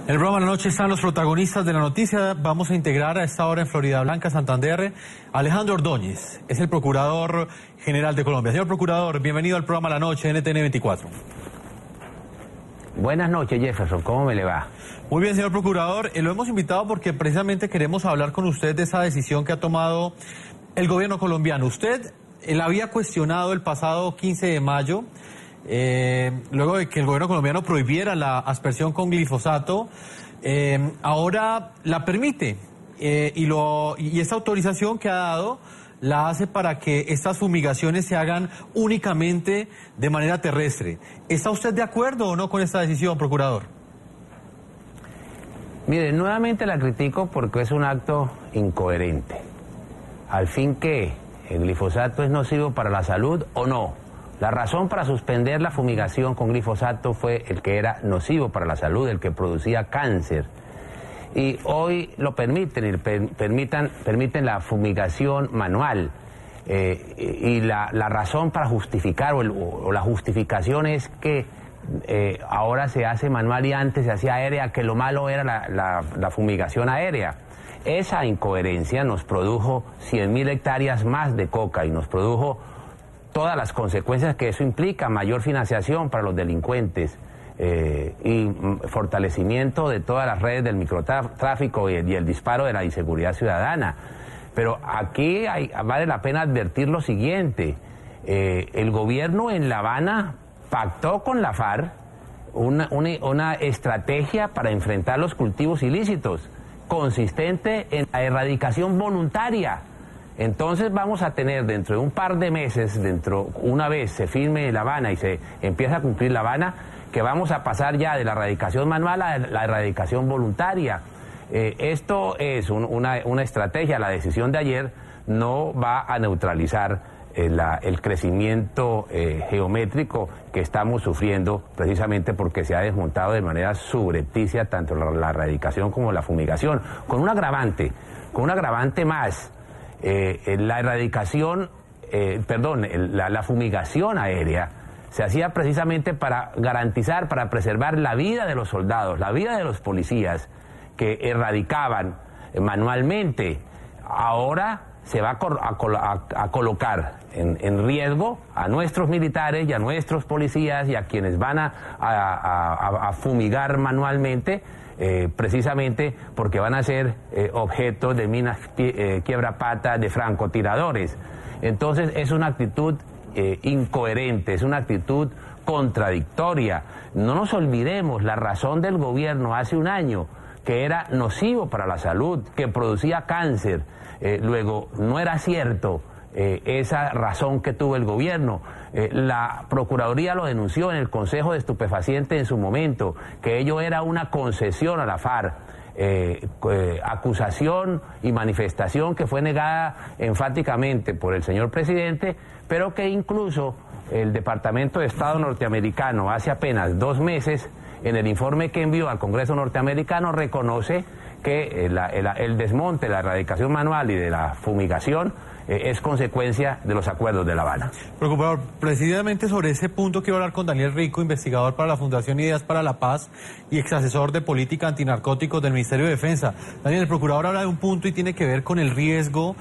En el programa de la noche están los protagonistas de la noticia. Vamos a integrar a esta hora en Florida Blanca, Santander, Alejandro Ordóñez, es el Procurador General de Colombia. Señor Procurador, bienvenido al programa La Noche, NTN 24. Buenas noches, Jefferson, ¿cómo me le va? Muy bien, señor Procurador, lo hemos invitado porque precisamente queremos hablar con usted de esa decisión que ha tomado el gobierno colombiano. Usted la había cuestionado el pasado 15 de mayo, luego de que el gobierno colombiano prohibiera la aspersión con glifosato, ahora la permite y esta autorización que ha dado la hace para que estas fumigaciones se hagan únicamente de manera terrestre. ¿Está usted de acuerdo o no con esta decisión, Procurador? Mire, nuevamente la critico porque es un acto incoherente. Al fin que el glifosato es nocivo para la salud o no. La razón para suspender la fumigación con glifosato fue el que era nocivo para la salud, el que producía cáncer. Y hoy lo permiten, permiten la fumigación manual. Y la razón para justificar, o la justificación es que ahora se hace manual y antes se hacía aérea, que lo malo era la fumigación aérea. Esa incoherencia nos produjo 100.000 hectáreas más de coca y nos produjo todas las consecuencias que eso implica: mayor financiación para los delincuentes y fortalecimiento de todas las redes del microtráfico y el disparo de la inseguridad ciudadana. Pero aquí vale la pena advertir lo siguiente: el gobierno en La Habana pactó con la FARC una estrategia para enfrentar los cultivos ilícitos, consistente en la erradicación voluntaria. Entonces vamos a tener dentro de un par de meses, una vez se firme La Habana y se empieza a cumplir La Habana, que vamos a pasar ya de la erradicación manual a la erradicación voluntaria. Esto es una estrategia. La decisión de ayer no va a neutralizar el crecimiento geométrico que estamos sufriendo, precisamente porque se ha desmontado de manera subrepticia tanto la erradicación como la fumigación, con un agravante más. La erradicación, la fumigación aérea se hacía precisamente para garantizar, para preservar la vida de los soldados, la vida de los policías que erradicaban manualmente. Ahora se va a colocar en riesgo a nuestros militares y a nuestros policías y a quienes van a fumigar manualmente, precisamente porque van a ser objeto de minas quiebrapatas, de francotiradores. Entonces es una actitud incoherente, es una actitud contradictoria. No nos olvidemos la razón del gobierno hace un año, que era nocivo para la salud, que producía cáncer. Luego, no era cierto esa razón que tuvo el gobierno. La Procuraduría lo denunció en el Consejo de Estupefacientes en su momento, que ello era una concesión a la FARC. Acusación y manifestación que fue negada enfáticamente por el señor presidente, pero que incluso el Departamento de Estado norteamericano hace apenas 2 meses, en el informe que envió al Congreso norteamericano, reconoce que el desmonte, la erradicación manual y de la fumigación es consecuencia de los acuerdos de La Habana. Procurador, precisamente sobre ese punto quiero hablar con Daniel Rico, investigador para la Fundación Ideas para la Paz y exasesor de política antinarcóticos del Ministerio de Defensa. Daniel, el procurador habla de un punto y tiene que ver con el riesgo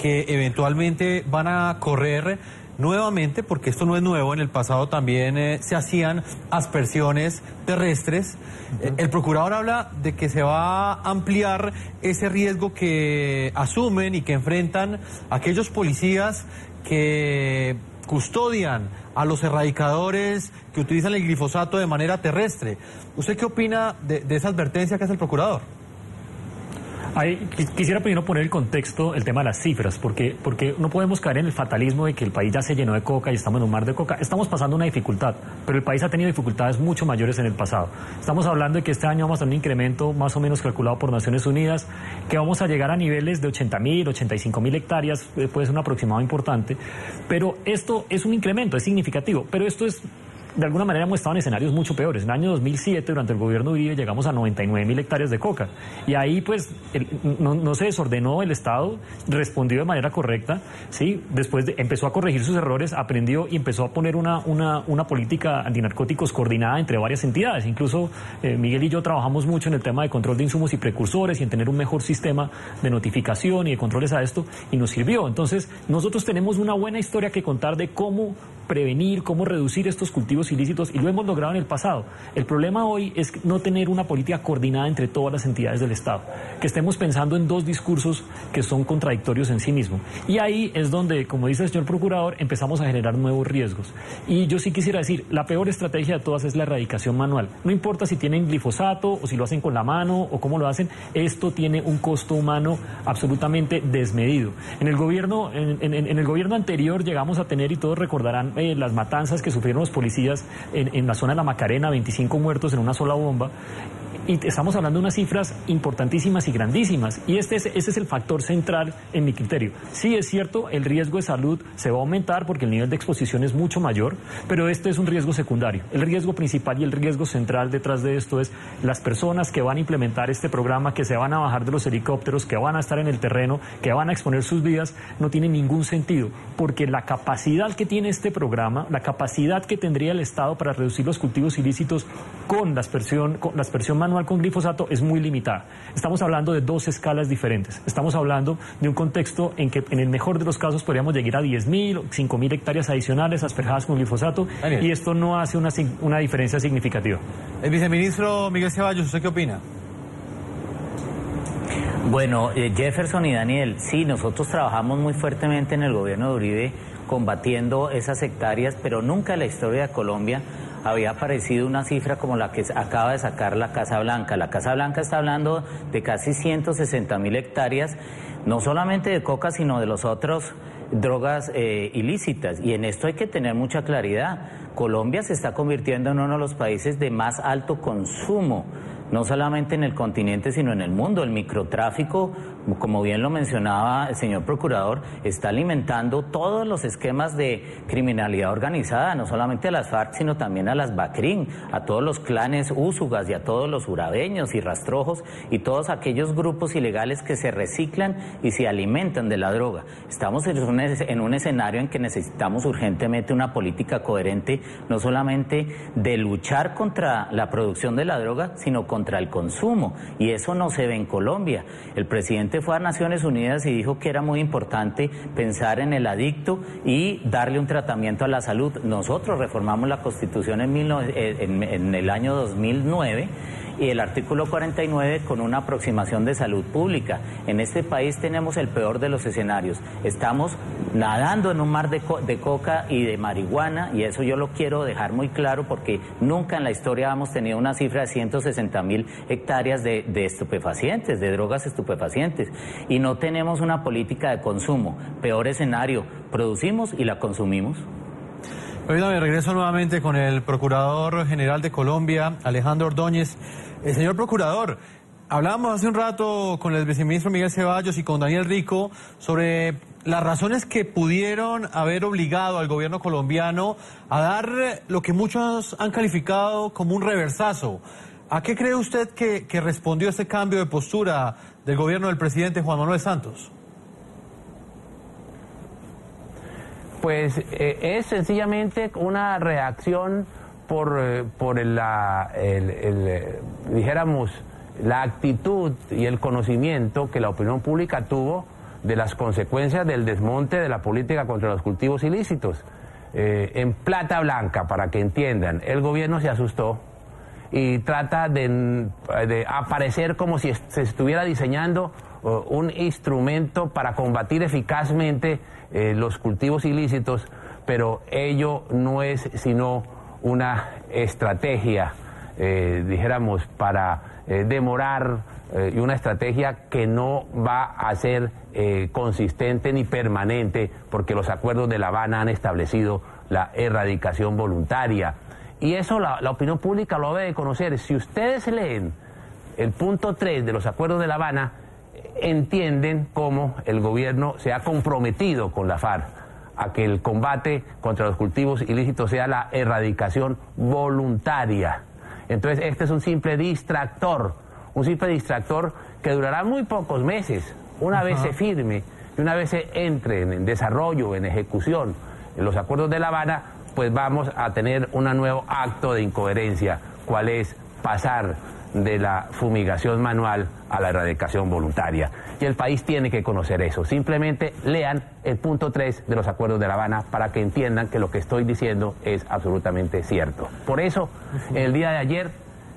que eventualmente van a correr nuevamente, porque esto no es nuevo, en el pasado también se hacían aspersiones terrestres. El procurador habla de que se va a ampliar ese riesgo que asumen y que enfrentan aquellos policías que custodian a los erradicadores que utilizan el glifosato de manera terrestre. ¿Usted qué opina de esa advertencia que hace el procurador? Quisiera primero poner el contexto, el tema de las cifras, porque no podemos caer en el fatalismo de que el país ya se llenó de coca y estamos en un mar de coca. Estamos pasando una dificultad, pero el país ha tenido dificultades mucho mayores en el pasado. Estamos hablando de que este año vamos a tener un incremento más o menos calculado por Naciones Unidas, que vamos a llegar a niveles de 80.000, 85.000 hectáreas, puede ser un aproximado importante, pero esto es un incremento, es significativo, pero esto es de alguna manera hemos estado en escenarios mucho peores. En el año 2007, durante el gobierno de Uribe, llegamos a 99.000 hectáreas de coca. Y ahí, pues, no se desordenó el Estado, respondió de manera correcta, ¿sí? Después empezó a corregir sus errores, aprendió y empezó a poner una política antinarcóticos coordinada entre varias entidades. Incluso Miguel y yo trabajamos mucho en el tema de control de insumos y precursores y en tener un mejor sistema de notificación y de controles a esto, y nos sirvió. Entonces, nosotros tenemos una buena historia que contar de cómo prevenir, cómo reducir estos cultivos ilícitos, y lo hemos logrado en el pasado. El problema hoy es no tener una política coordinada entre todas las entidades del Estado, que estemos pensando en dos discursos que son contradictorios en sí mismos. Y ahí es donde, como dice el señor procurador, empezamos a generar nuevos riesgos. Y yo sí quisiera decir, la peor estrategia de todas es la erradicación manual. No importa si tienen glifosato o si lo hacen con la mano o cómo lo hacen, esto tiene un costo humano absolutamente desmedido. En el gobierno anterior llegamos a tener, y todos recordarán, las matanzas que sufrieron los policías en la zona de la Macarena, 25 muertos en una sola bomba. Y estamos hablando de unas cifras importantísimas y grandísimas. Y ese es el factor central en mi criterio. Sí, es cierto, el riesgo de salud se va a aumentar porque el nivel de exposición es mucho mayor, pero este es un riesgo secundario. El riesgo principal y el riesgo central detrás de esto es las personas que van a implementar este programa, que se van a bajar de los helicópteros, que van a estar en el terreno, que van a exponer sus vidas, no tiene ningún sentido, porque la capacidad que tiene este programa, la capacidad que tendría el Estado para reducir los cultivos ilícitos con la aspersión manual con glifosato es muy limitada. Estamos hablando de dos escalas diferentes. Estamos hablando de un contexto en que en el mejor de los casos podríamos llegar a 10.000 o 5.000 hectáreas adicionales asperjadas con glifosato, y esto no hace una diferencia significativa. El viceministro Miguel Ceballos, ¿usted qué opina? Bueno, Jefferson y Daniel, sí, nosotros trabajamos muy fuertemente en el gobierno de Uribe combatiendo esas hectáreas, pero nunca en la historia de Colombia había aparecido una cifra como la que acaba de sacar la Casa Blanca. La Casa Blanca está hablando de casi 160.000 hectáreas, no solamente de coca, sino de los otros drogas ilícitas. Y en esto hay que tener mucha claridad. Colombia se está convirtiendo en uno de los países de más alto consumo, no solamente en el continente, sino en el mundo. El microtráfico, como bien lo mencionaba el señor procurador, está alimentando todos los esquemas de criminalidad organizada, no solamente a las FARC, sino también a las BACRIM, a todos los clanes úsugas y a todos los urabeños y rastrojos y todos aquellos grupos ilegales que se reciclan y se alimentan de la droga. Estamos en un escenario en que necesitamos urgentemente una política coherente, no solamente de luchar contra la producción de la droga, sino contra el consumo, y eso no se ve en Colombia. El presidente fue a Naciones Unidas y dijo que era muy importante pensar en el adicto y darle un tratamiento a la salud. Nosotros reformamos la Constitución en el año 2009 y el artículo 49 con una aproximación de salud pública. En este país tenemos el peor de los escenarios. Estamos nadando en un mar de coca y de marihuana, y eso yo lo quiero dejar muy claro porque nunca en la historia hemos tenido una cifra de 160.000 hectáreas de estupefacientes, de drogas estupefacientes, y no tenemos una política de consumo. Peor escenario, producimos y la consumimos. Me regreso nuevamente con el Procurador General de Colombia, Alejandro Ordóñez. Señor Procurador, hablábamos hace un rato con el viceministro Miguel Ceballos y con Daniel Rico sobre las razones que pudieron haber obligado al gobierno colombiano a dar lo que muchos han calificado como un reversazo. ¿A qué cree usted que respondió este cambio de postura del gobierno del presidente Juan Manuel Santos? Pues es sencillamente una reacción por dijéramos, la actitud y el conocimiento que la opinión pública tuvo de las consecuencias del desmonte de la política contra los cultivos ilícitos. En plata blanca, para que entiendan, el gobierno se asustó y trata de aparecer como si se estuviera diseñando un instrumento para combatir eficazmente los cultivos ilícitos, pero ello no es sino una estrategia, dijéramos, para demorar, y una estrategia que no va a ser consistente ni permanente, porque los acuerdos de La Habana han establecido la erradicación voluntaria. Y eso la opinión pública lo debe conocer. Si ustedes leen el punto 3 de los acuerdos de La Habana, entienden cómo el gobierno se ha comprometido con la FARC a que el combate contra los cultivos ilícitos sea la erradicación voluntaria. Entonces este es un simple distractor que durará muy pocos meses. Una vez se firme y una vez se entre en desarrollo, en ejecución, en los acuerdos de La Habana, pues vamos a tener un nuevo acto de incoherencia, cuál es pasar de la fumigación manual a la erradicación voluntaria. Y el país tiene que conocer eso. Simplemente lean el punto 3 de los acuerdos de La Habana para que entiendan que lo que estoy diciendo es absolutamente cierto. Por eso, el día de ayer,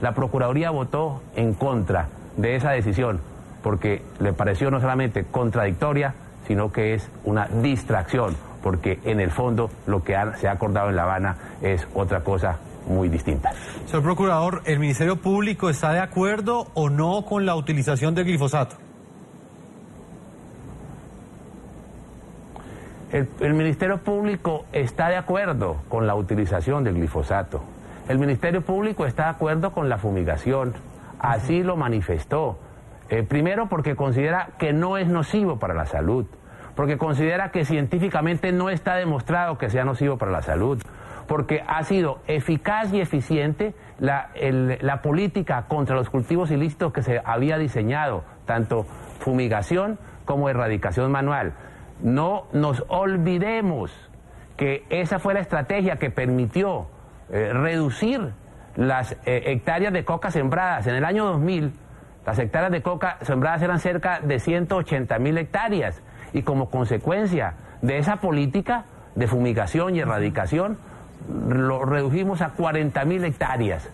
la Procuraduría votó en contra de esa decisión, porque le pareció no solamente contradictoria, sino que es una distracción, porque en el fondo lo que se ha acordado en La Habana es otra cosa muy distinta. Señor Procurador, ¿el Ministerio Público está de acuerdo o no con la utilización del glifosato? El Ministerio Público está de acuerdo con la utilización del glifosato. El Ministerio Público está de acuerdo con la fumigación. Así lo manifestó. Primero porque considera que no es nocivo para la salud, porque considera que científicamente no está demostrado que sea nocivo para la salud, porque ha sido eficaz y eficiente la política contra los cultivos ilícitos que se había diseñado, tanto fumigación como erradicación manual. No nos olvidemos que esa fue la estrategia que permitió reducir las hectáreas de coca sembradas. En el año 2000, las hectáreas de coca sembradas eran cerca de 180.000 hectáreas, y como consecuencia de esa política de fumigación y erradicación, lo redujimos a 40.000 hectáreas.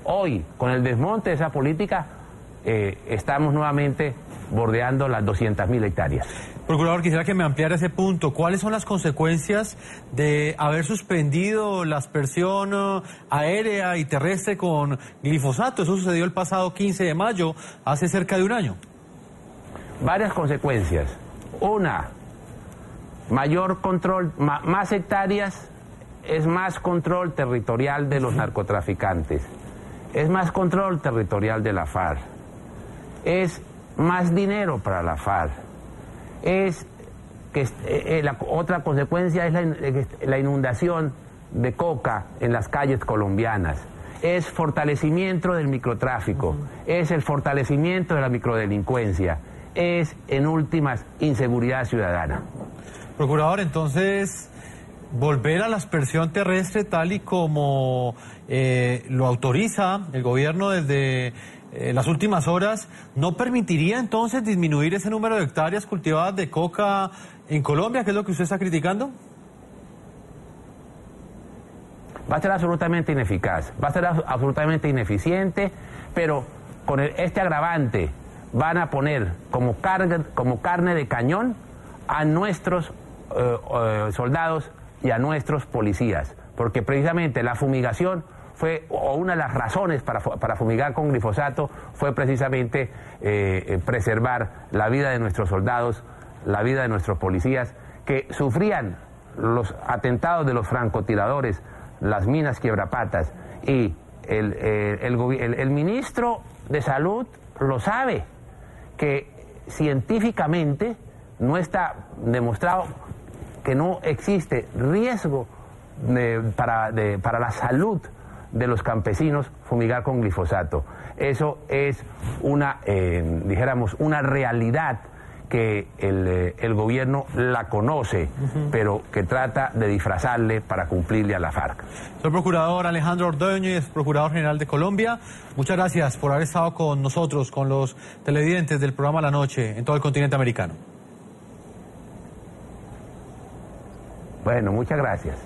Hoy, con el desmonte de esa política, estamos nuevamente bordeando las 200.000 hectáreas. Procurador, quisiera que me ampliara ese punto. ¿Cuáles son las consecuencias de haber suspendido la aspersión aérea y terrestre con glifosato? Eso sucedió el pasado 15 de mayo, hace cerca de un año. Varias consecuencias. Una, mayor control, más hectáreas es más control territorial de los narcotraficantes, es más control territorial de la FARC, es más dinero para la FARC, la otra consecuencia es la inundación de coca en las calles colombianas, es fortalecimiento del microtráfico, es el fortalecimiento de la microdelincuencia, es, en últimas, inseguridad ciudadana. Procurador, entonces, volver a la aspersión terrestre tal y como lo autoriza el gobierno desde las últimas horas, ¿no permitiría entonces disminuir ese número de hectáreas cultivadas de coca en Colombia, que es lo que usted está criticando? Va a ser absolutamente ineficaz, va a ser absolutamente ineficiente, pero con este agravante van a poner como carne de cañón a nuestros soldados y a nuestros policías, porque precisamente la fumigación o una de las razones para fumigar con glifosato fue precisamente preservar la vida de nuestros soldados, la vida de nuestros policías, que sufrían los atentados de los francotiradores, las minas quiebrapatas, y el ministro de Salud lo sabe, que científicamente no está demostrado que no existe riesgo para la salud de los campesinos fumigar con glifosato. Eso es una realidad que el gobierno la conoce, pero que trata de disfrazarle para cumplirle a la FARC. Señor Procurador Alejandro Ordóñez, Procurador General de Colombia, muchas gracias por haber estado con nosotros, con los televidentes del programa La Noche en todo el continente americano. Bueno, muchas gracias.